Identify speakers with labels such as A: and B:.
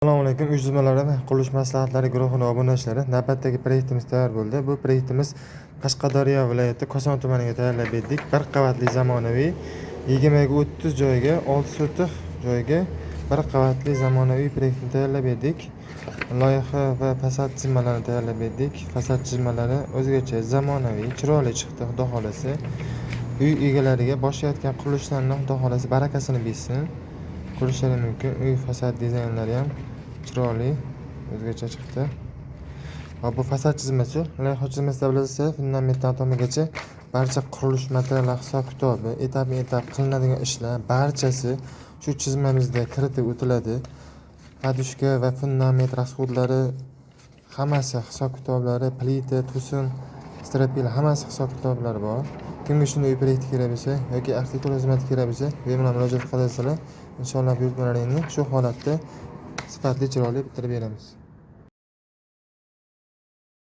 A: Assalomu alaykum. Uyushmalari va qurilish maslahatlari guruhining obunachilari, navbatdagi proyektimiz tayyor bo'ldi. Bu proyektimiz Qashqadaryo viloyati Koson tumaniga tayyorlab berdik. Bir qavatli zamonaviy 20 ga 30 joyga, 6 sotix joyga bir qavatli zamonaviy proyektni tayyorlab berdik. Loyiha va fasad chizmalarini tayyorlab berdik. Fasad chizmalari o'zgacha zamonaviy, chiroyli chiqdi, xudo xolasa. Uy egalariga boshlayotgan qurilishlarning xudo xolasa barakasini bersin. Qurishlari mumkin. Uy fasad dizaynlari ham chiroyli, o'zgacha chiqdi. Va bu fasad chizmasi, loyiha chizmasida bilasiz, fundamentdan tomagacha barcha qurilish materiallari hisob-kitobi, etap-etap qilinadigan ishlar barchasi shu chizmamizda kiritib o'tiladi. Podushka va fundament rasxodlari hammasi hisob-kitoblari, plita, to'sin, stropil hammasi hisob-kitoblari bor. Kimga shunday proyekt kerak bo'lsa yoki arxitektura xizmati kerak bo'lsa, bemalol murojaat qilasizlar. Inshaalloh buyurtmalaringni shu holatda sifatli, chiroyli bitirib beramiz.